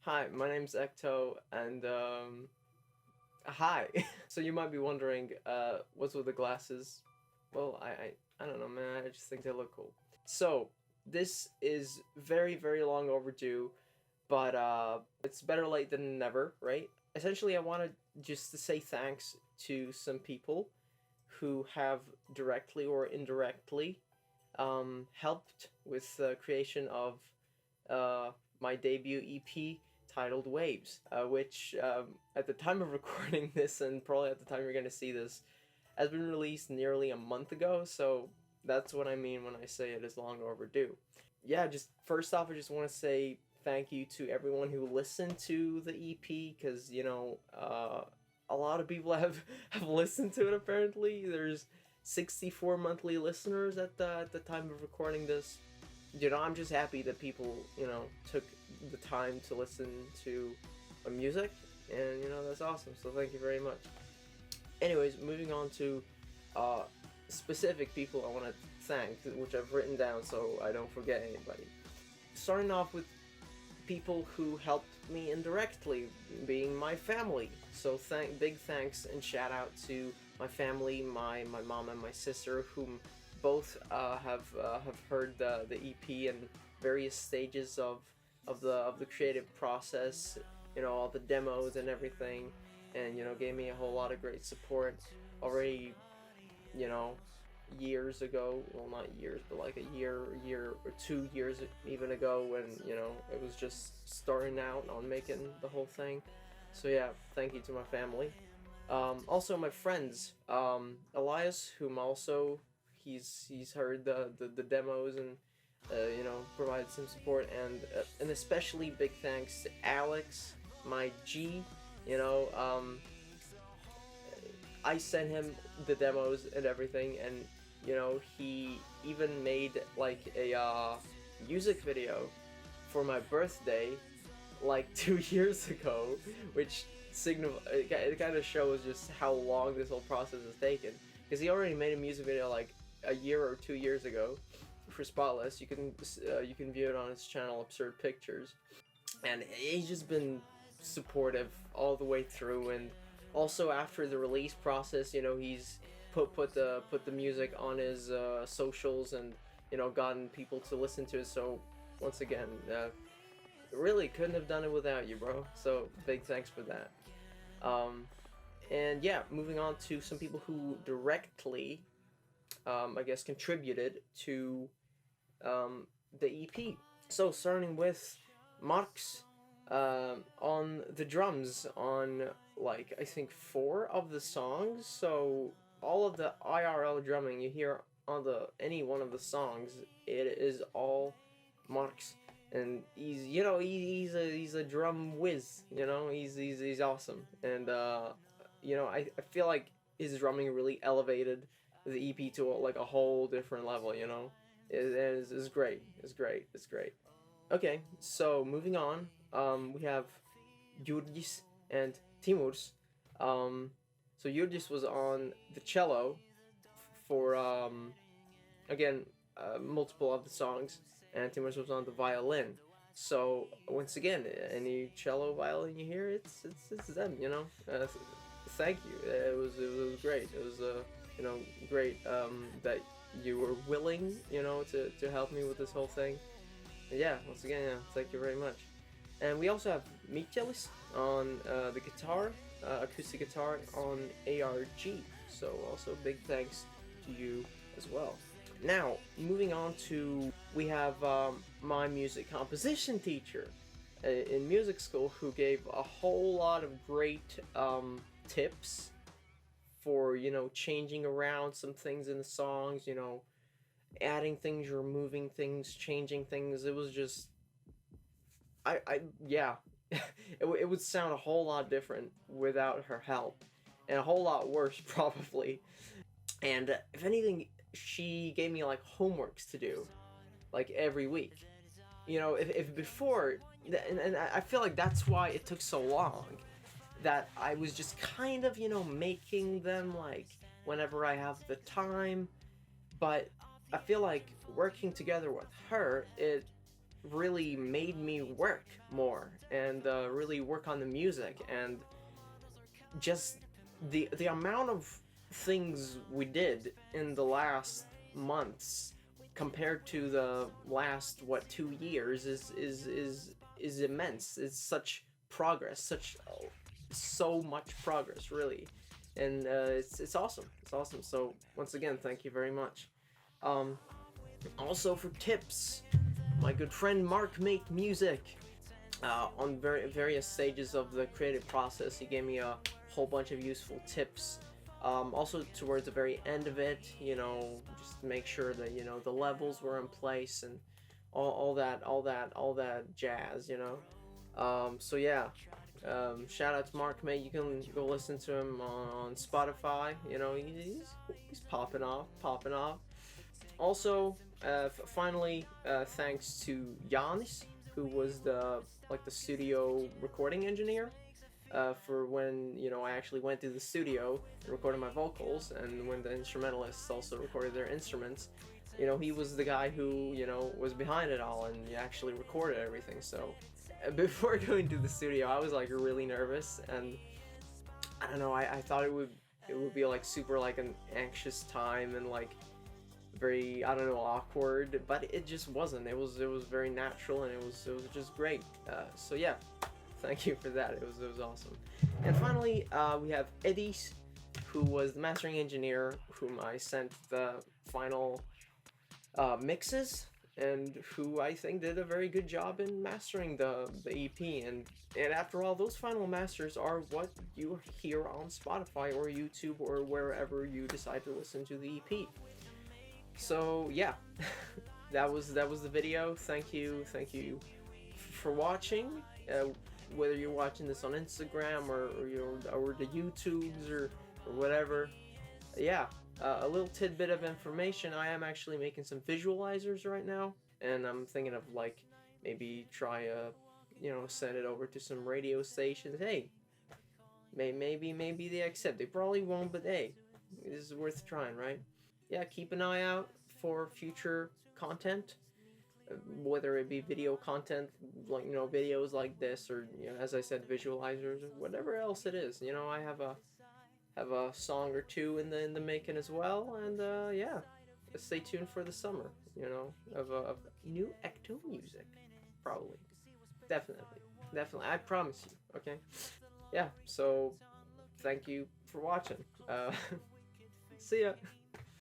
Hi, my name's Ecto, and hi. So you might be wondering, what's with the glasses? Well, I don't know, man. I just think they look cool. So this is very, very long overdue, but it's better late than never, right? Essentially, I wanted just to say thanks to some people who have directly or indirectly helped with the creation of my debut EP titled Waves, which at the time of recording this, and probably at the time you're going to see this, has been released nearly a month ago. So that's what I mean when I say it is long overdue. Yeah, just first off, I just want to say thank you to everyone who listened to the EP because, a lot of people have listened to it apparently. There's 64 monthly listeners at the time of recording this. I'm just happy that people, took the time to listen to my music, and that's awesome. So thank you very much. Anyways, moving on to uh, specific people I want to thank, which I've written down so I don't forget anybody. Starting off with people who helped me indirectly, being my family. So big thanks and shout out to my family, my mom and my sister, whom both have heard the EP and various stages of the creative process. All the demos and everything, and gave me a whole lot of great support already. You know, years ago, well, not years, but like a year or 2 years even ago, when it was just starting out on making the whole thing. So yeah, thank you to my family. Also my friends, Elias, whom also he's heard the demos, and provided some support, and especially big thanks to Alex, my G. you know um, I sent him the demos and everything, and he even made like a music video for my birthday, like 2 years ago, which it kind of shows just how long this whole process has taken. Because he already made a music video like a year or 2 years ago for Spotless. You can view it on his channel, Absurd Pictures, and he's just been supportive all the way through. And also after the release process, he's put the music on his socials, and gotten people to listen to it. So once again, really couldn't have done it without you, bro. So big thanks for that. um, and yeah, moving on to some people who directly, I guess, contributed to the EP. So starting with Marx, on the drums on, like, I think four of the songs. So all of the IRL drumming you hear on the any one of the songs, it is all Marx. And he's a drum whiz. He's awesome. And I feel like his drumming really elevated the EP to like a whole different level. Is great. It's great. It's great. Okay, so moving on, we have Jurgis and Timurs. So Jurgis was on the cello for, again, multiple of the songs, and Timurs was on the violin. So once again, any cello violin you hear, it's them. Thank you. It was great. It was great, that you were willing, to help me with this whole thing. Yeah, once again, yeah, thank you very much. And we also have Michelis on the guitar, acoustic guitar on ARG. So also big thanks to you as well. Now, moving on to, we have my music composition teacher in music school, who gave a whole lot of great tips for changing around some things in the songs, adding things, removing things, changing things. It was just, yeah, it would sound a whole lot different without her help, and a whole lot worse probably. And if anything, she gave me like homeworks to do, like every week. If before, and I feel like that's why it took so long. That I was just kind of making them like whenever I have the time, but I feel like working together with her, really made me work more and really work on the music, and just the amount of things we did in the last months compared to the last, what, 2 years is immense. It's such progress, such so much progress, really, and it's awesome. It's awesome. So once again, thank you very much. Um, Also for tips, my good friend Mark Make Music. On various stages of the creative process, he gave me a whole bunch of useful tips. Also, towards the very end of it, just make sure that the levels were in place and all that jazz. So yeah, shout out to Mark May. You can go listen to him on Spotify. He's popping off. Also, finally, thanks to Janis, who was the studio recording engineer for when I actually went to the studio and recorded my vocals, and when the instrumentalists also recorded their instruments. He was the guy who was behind it all and actually recorded everything. So before going to the studio, I was like really nervous, and I don't know. I thought it would be like super like an anxious time and like very, I don't know, awkward, but it just wasn't. It was very natural, and it was just great. So yeah, thank you for that. It was awesome. And finally, we have Edis, who was the mastering engineer, whom I sent the final mixes, and who I think did a very good job in mastering the EP. And after all, those final masters are what you hear on Spotify or YouTube or wherever you decide to listen to the EP. So yeah, that was the video. Thank you for watching. Whether you're watching this on Instagram or the YouTubes or whatever, yeah. A little tidbit of information. I am actually making some visualizers right now, and I'm thinking of like maybe try send it over to some radio stations. Hey, maybe they accept. They probably won't, but hey, this is worth trying, right? Yeah, keep an eye out for future content, whether it be video content, like videos like this, or as I said, visualizers, or whatever else it is. I have a song or two in the making as well, and yeah, stay tuned for the summer. Of new Ecto music, probably, definitely. I promise you. Okay, yeah. So, thank you for watching. See ya.